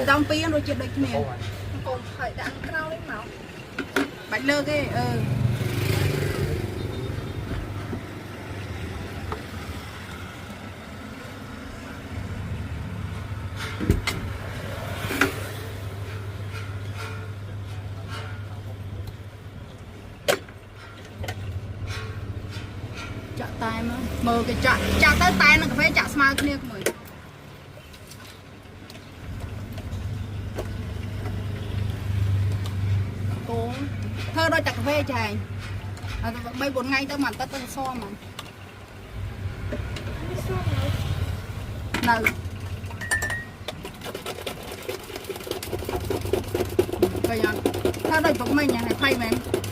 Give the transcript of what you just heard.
đong pia rồi chuyện đấy nè còn phải đặng rau đấy mà bánh lơ cái chợ tay mà mờ cái chợ tới tay nó phải chợ smart kia của mình cố thơ đôi chặt cà phê chài bây 4 ngày tới mặt tới so mà nợ bây giờ thơ đôi phục mình nhà này phay mình